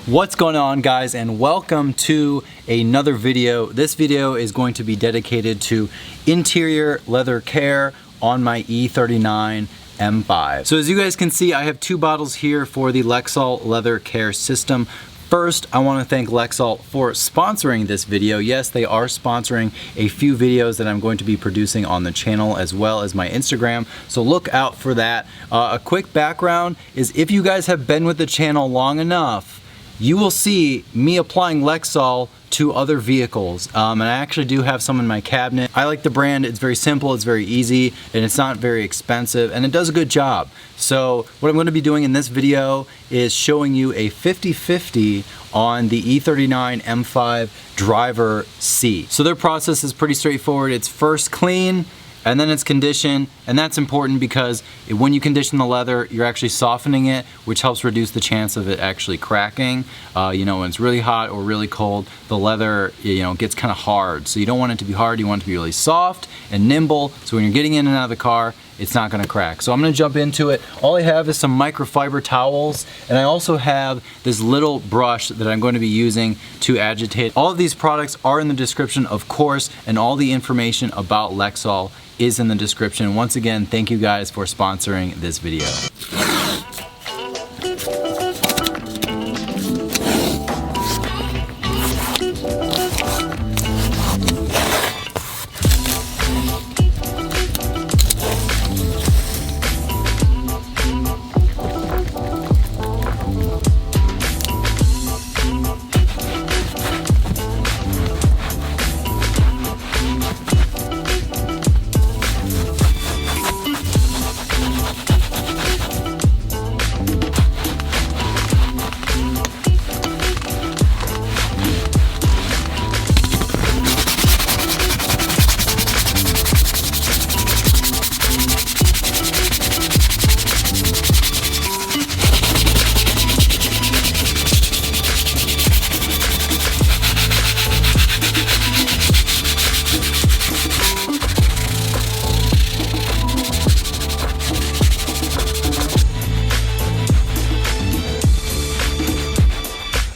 What's going on, guys, and welcome to another video. This video is going to be dedicated to interior leather care on my E39 M5. So as you guys can see, I have two bottles here for the Lexol leather care system. First, I want to thank Lexol for sponsoring this video. Yes, they are sponsoring a few videos that I'm going to be producing on the channel as well as my Instagram, so look out for that. A quick background is, if you guys have been with the channel long enough, you will see me applying Lexol to other vehicles, and I actually do have some in my cabinet. I like the brand. It's very simple, it's very easy, and it's not very expensive, and it does a good job. So what I'm going to be doing in this video is showing you a 50-50 on the E39 M5 driver seat. So their process is pretty straightforward. It's first clean, and then it's condition, and that's important because when you condition the leather, you're actually softening it, which helps reduce the chance of it actually cracking. You know, when it's really hot or really cold, the leather, you know, gets kind of hard. So you don't want it to be hard, you want it to be really soft and nimble, so when you're getting in and out of the car, it's not gonna crack. So I'm gonna jump into it. All I have is some microfiber towels, and I also have this little brush that I'm going to be using to agitate. All of these products are in the description, of course, and all the information about Lexol is in the description. Once again, thank you guys for sponsoring this video.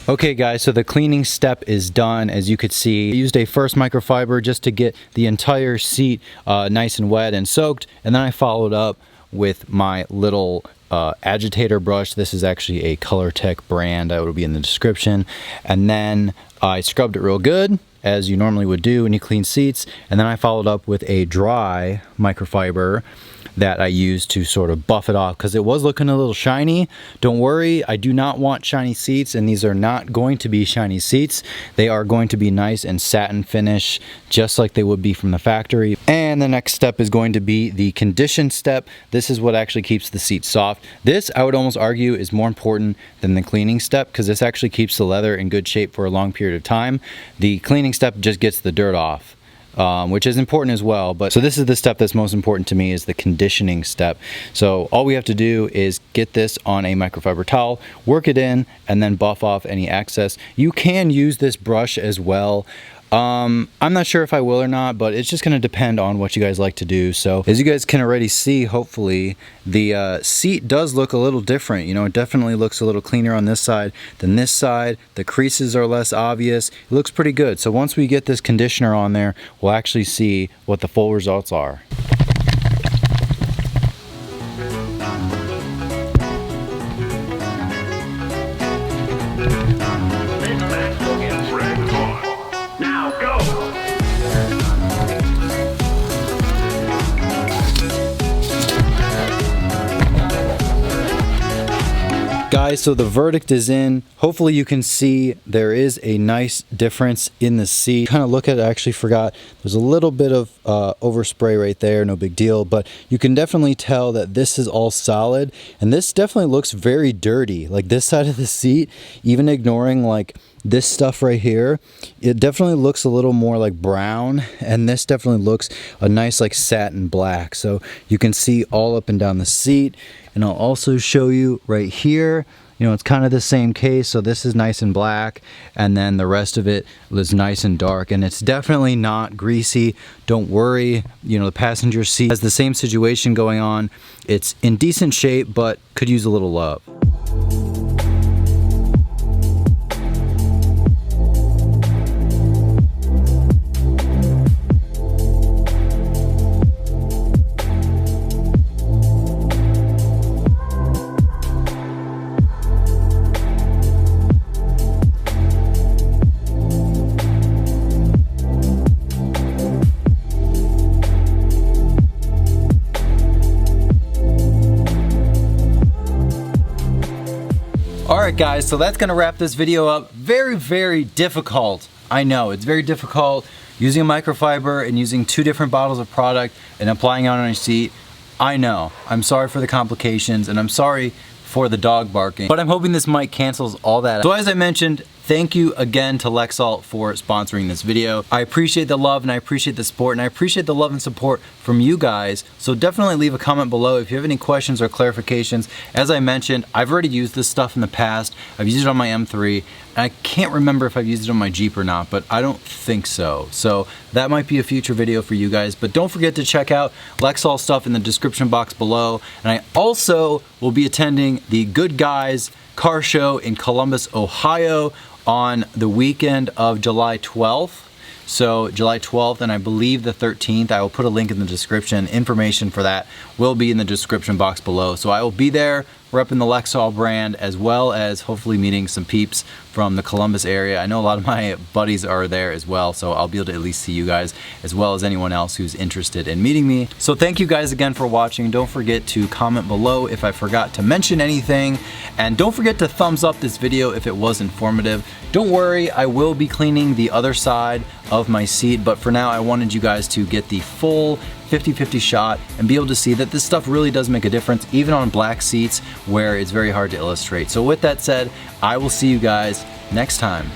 Okay guys, so the cleaning step is done. As you could see, I used a first microfiber just to get the entire seat nice and wet and soaked, and then I followed up with my little agitator brush. This is actually a ColorTech brand. That will be in the description. And then I scrubbed it real good, as you normally would do when you clean seats, and then I followed up with a dry microfiber that I used to sort of buff it off, because it was looking a little shiny. Don't worry, I do not want shiny seats, and these are not going to be shiny seats. They are going to be nice and satin finish, just like they would be from the factory. And the next step is going to be the condition step. This is what actually keeps the seat soft. This, I would almost argue, is more important than the cleaning step, because this actually keeps the leather in good shape for a long period of time. The cleaning step just gets the dirt off, which is important as well. But so this is the step that's most important to me, is the conditioning step. So all we have to do is get this on a microfiber towel, work it in, and then buff off any excess. You can use this brush as well. I'm not sure if I will or not, but it's just going to depend on what you guys like to do. So as you guys can already see, hopefully, the seat does look a little different. You know, it definitely looks a little cleaner on this side than this side. The creases are less obvious. It looks pretty good. So once we get this conditioner on there, we'll actually see what the full results are. Guys, so the verdict is in. Hopefully you can see there is a nice difference in the seat. Kind of look at it, I actually forgot. There's a little bit of overspray right there, no big deal, but you can definitely tell that this is all solid, and this definitely looks very dirty. Like this side of the seat, even ignoring like this stuff right here, it definitely looks a little more like brown, and this definitely looks a nice like satin black. So you can see all up and down the seat, and I'll also show you right here. You know, it's kind of the same case. So this is nice and black, and then the rest of it is nice and dark, and it's definitely not greasy. Don't worry. You know, the passenger seat has the same situation going on. It's in decent shape, but could use a little love. right, guys, so that's gonna wrap this video up. Very, very difficult. I know, it's very difficult using a microfiber and using 2 different bottles of product and applying it on your seat. I know. I'm sorry for the complications and I'm sorry for the dog barking, but I'm hoping this mic cancels all that out. So as I mentioned, thank you again to Lexol for sponsoring this video. I appreciate the love and I appreciate the support and I appreciate the love and support from you guys. So definitely leave a comment below if you have any questions or clarifications. As I mentioned, I've already used this stuff in the past. I've used it on my M3 and I can't remember if I've used it on my Jeep or not, but I don't think so. So that might be a future video for you guys, but don't forget to check out Lexol stuff in the description box below. And I also will be attending the Good Guys car show in Columbus, Ohio on the weekend of July 12th. So July 12th and I believe the 13th, I will put a link in the description. Information for that will be in the description box below. So I will be there repping the Lexol brand as well as hopefully meeting some peeps from the Columbus area. I know a lot of my buddies are there as well, so I'll be able to at least see you guys as well as anyone else who's interested in meeting me. So thank you guys again for watching. Don't forget to comment below if I forgot to mention anything, and don't forget to thumbs up this video if it was informative. Don't worry, I will be cleaning the other side of my seat, but for now I wanted you guys to get the full 50-50 shot and be able to see that this stuff really does make a difference, even on black seats where it's very hard to illustrate. So with that said, I will see you guys next time.